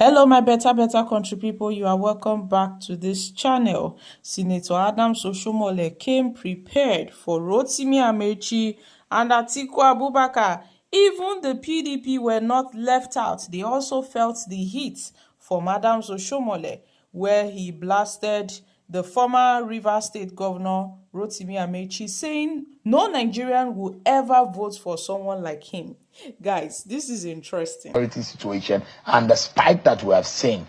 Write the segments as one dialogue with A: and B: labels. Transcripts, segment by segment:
A: Hello, my better country people. You are welcome back to this channel. Senator Adams Oshiomole came prepared for Rotimi Ameachi and Atiku Abubakar. Even the PDP were not left out. They also felt the heat from Adams Oshiomole, where he blasted the former Rivers State Governor Rotimi Ameachi, saying no Nigerian will ever vote for someone like him. Guys, this is interesting.
B: Situation and the spike that we have seen,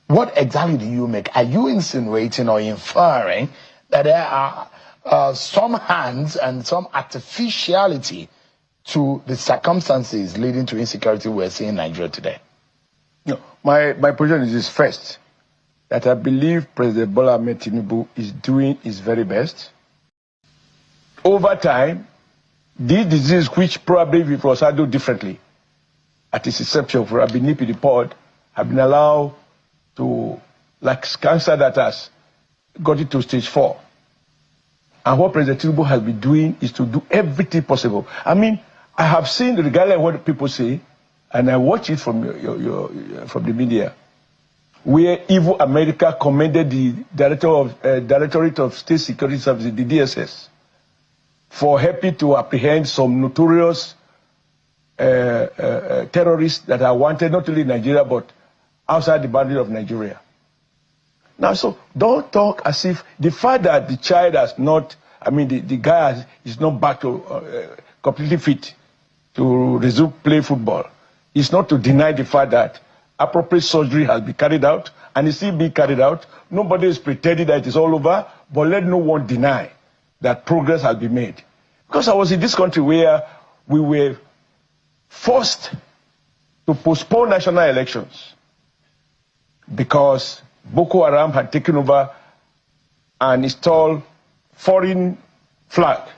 B: what exactly do you make? Are you insinuating or inferring that there are some hands and some artificiality to the circumstances leading to insecurity we're seeing in Nigeria today?
C: No, my position is this: first, that I believe President Bola Ahmed Tinubu is doing his very best. Over time, this disease, which probably if it was handled differently, at its inception for a nippy report, have been allowed to, like cancer that has got it to stage 4. And what President Tinubu has been doing is to do everything possible. I mean, I have seen, regardless of what people say, and I watch it from from the media, where Evil America commended the Directorate of State Security Services, the DSS, for helping to apprehend some notorious terrorists that are wanted not only in Nigeria but outside the boundary of Nigeria. Now, so don't talk as if the fact that the child has not, the guy is not back to completely fit to resume play football, is not to deny the fact that appropriate surgery has been carried out and is still being carried out. Nobody is pretending that it is all over, but let no one deny that progress has been made. Because I was in this country where we were forced to postpone national elections because Boko Haram had taken over and installed foreign flag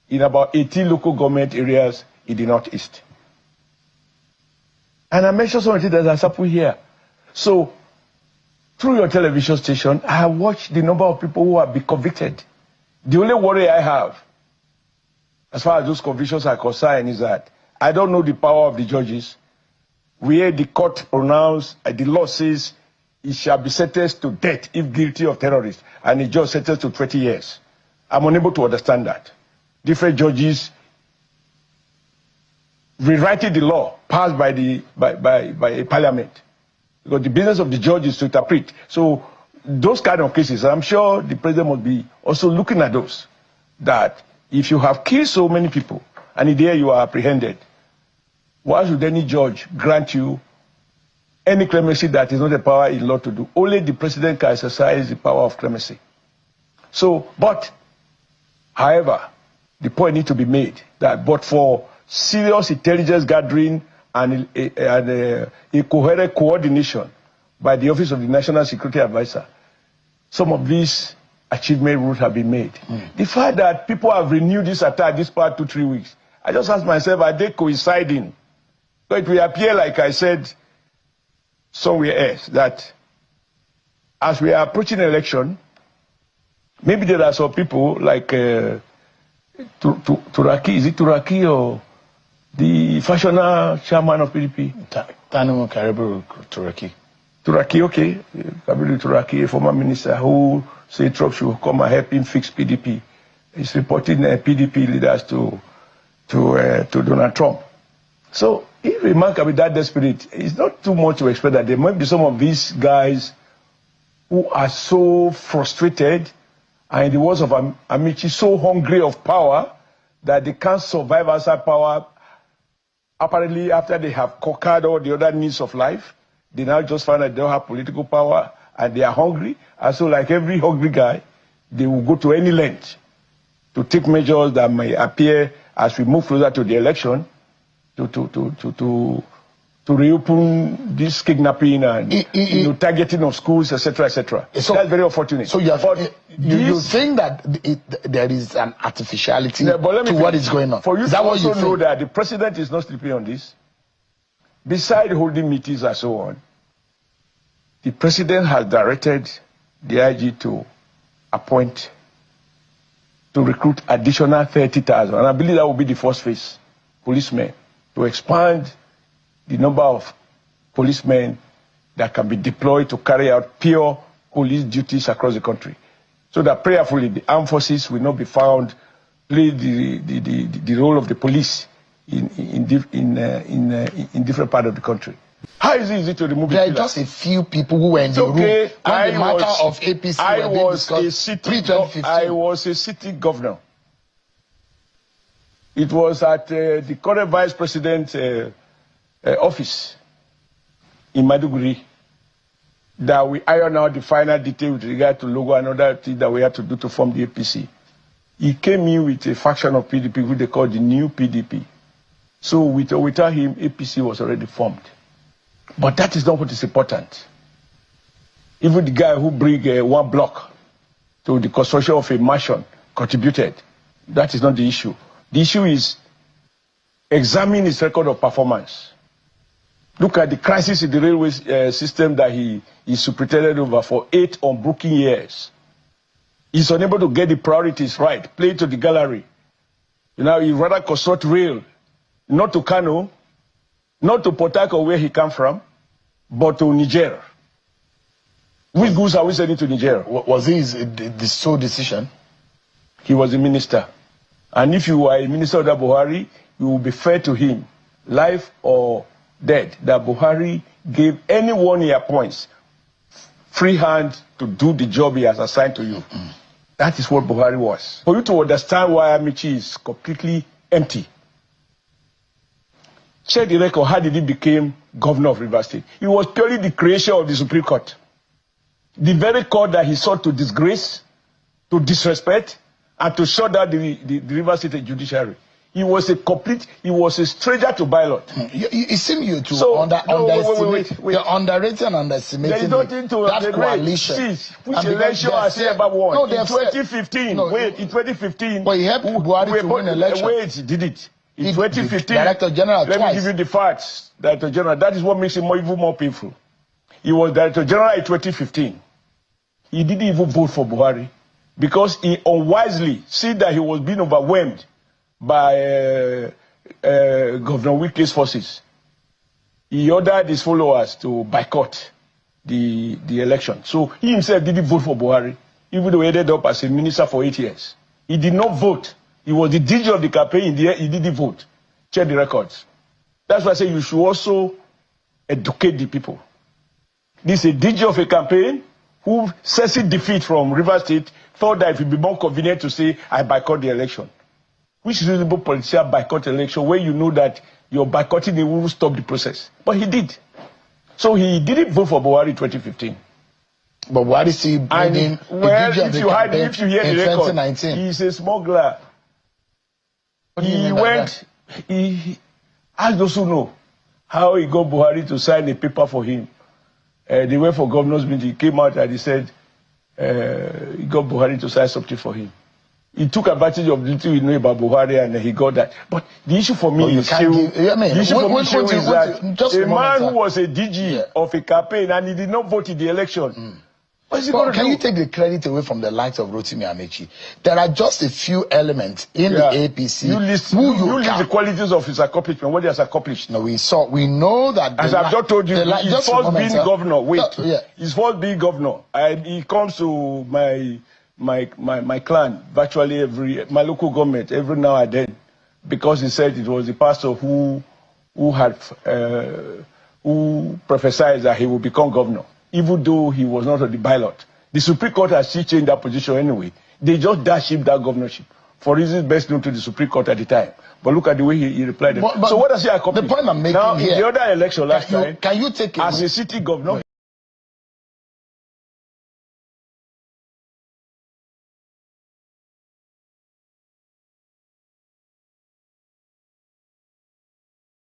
C: in about 18 local government areas in the northeast. And I mentioned some of the things that has happened here. So, through your television station, I have watched the number of people who have been convicted. The only worry I have, as far as those convictions are concerned, is that I don't know the power of the judges. Where the court pronounced, the law says he shall be sentenced to death if guilty of terrorism, and the judge sentenced to 20 years. I'm unable to understand that. Different judges rewriting the law passed by a parliament. Because the business of the judge is to interpret. So those kind of cases, I'm sure the president must be also looking at those. That if you have killed so many people, and there you are apprehended, why should any judge grant you any clemency that is not a power in law to do? Only the president can exercise the power of clemency. So, however, the point needs to be made that but for serious intelligence gathering and a coherent coordination by the Office of the National Security Advisor, some of these achievements would have been made. The fact that people have renewed this attack this past 2-3 weeks, I just ask myself, are they coinciding? So it will appear, like I said somewhere else, that as we are approaching an election, maybe there are some people like Turaki, is it Turaki or the fashioner chairman of PDP?
B: Tanimo Karibu Turaki.
C: Turaki, okay. Karibu Turaki, a former minister who said Trump should come and help him fix PDP. He's reporting PDP leaders to Donald Trump. So, if we mark with that desperate, it's not too much to expect that there might be some of these guys who are so frustrated and, in the words of Ameachi, so hungry of power that they can't survive outside power. Apparently, after they have conquered all the other needs of life, they now just find that they don't have political power and they are hungry. And so, like every hungry guy, they will go to any length to take measures that may appear as we move closer to the election to reopen this kidnapping and targeting of schools, etc., etc. So that's very unfortunate.
B: So you think that there is an artificiality to what is going on?
C: For you to also know that the president is not sleeping on this. Besides holding meetings and so on, the president has directed the IG to appoint, to recruit additional 30,000. And I believe that will be the first phase, policemen, to expand the number of policemen that can be deployed to carry out pure police duties across the country. So that prayerfully the armed forces will not be found play the role of the police in different parts of the country. How easy to remove
B: there
C: the
B: are just a few people who were in the room when the matter of APC were being discussed pre-2015.
C: I was a city governor. It was at the current vice president's office in Maiduguri that we iron out the final detail with regard to logo and other things that we had to do to form the APC. He came in with a faction of PDP, which they call the new PDP. So without him, APC was already formed. But that is not what is important. Even the guy who bring one block to the construction of a mansion contributed. That is not the issue. The issue is examine his record of performance. Look at the crisis in the railway system that he superintended over for 8 unbroken years. He's unable to get the priorities right, play to the gallery. You know, he'd rather construct rail, not to Kano, not to Port Harcourt where he come from, but to Niger. Which goods are we sending to Niger?
B: Was his the sole decision?
C: He was a minister. And if you are a minister of Buhari, you will be fair to him, life or dead, that Buhari gave any 1 year points, free hand to do the job he has assigned to you. That is what Buhari was. For you to understand why Ameachi is completely empty, check the record. How did he become governor of Rivers State? It was purely the creation of the Supreme Court. The very court that he sought to disgrace, to disrespect, and to shut down the Rivers State judiciary. He was a stranger to ballot.
B: It seems you to underestimate. You're underrating and underestimating that coalition.
C: Which election has he ever won? In 2015.
B: No,
C: in 2015.
B: But he helped Buhari to win election.
C: Wait, he did it. In 2015.
B: Director General
C: Let me give you the facts. Director General, that is what makes it even more painful. He was Director General in 2015. He didn't even vote for Buhari because he unwisely see that he was being overwhelmed by Governor Wike's forces. He ordered his followers to boycott the election. So he himself didn't vote for Buhari, even though he ended up as a minister for 8 years. He did not vote. He was the DJ of the campaign. He didn't vote. Check the records. That's why I say you should also educate the people. This is a DJ of a campaign who sensing defeat from Rivers State, thought that it would be more convenient to say, I boycott the election. Which reasonable politician boycott election when you know that you're boycotting, it will stop the process. But he did. So he didn't vote for Buhari in 2015.
B: But Buhari still bringing
C: if you hear the record, he's a smuggler. He asked those who know how he got Buhari to sign a paper for him. They went for governor's meeting. He came out and he said he got Buhari to sign something for him. He took advantage of the little we know about Buhari and he got that. But the issue for me is that a man who was a DG of a campaign and he did not vote in the election.
B: Can you take the credit away from the likes of Rotimi Ameachi? There are just a few elements in the APC.
C: You list the qualities of his accomplishment, what he has accomplished.
B: No, we know that.
C: As I've just told you, his first being governor. His first being governor. And he comes to my clan, virtually my local government, every now and then, because he said it was the pastor who prophesied that he would become governor, even though he was not on the ballot. The Supreme Court has still changed that position anyway. They just dashed him that governorship for reasons best known to the Supreme Court at the time. But look at the way he replied. So what does he accomplish?
B: The point I'm making
C: now,
B: here,
C: in the other election last time,
B: can you take
C: as a city governor,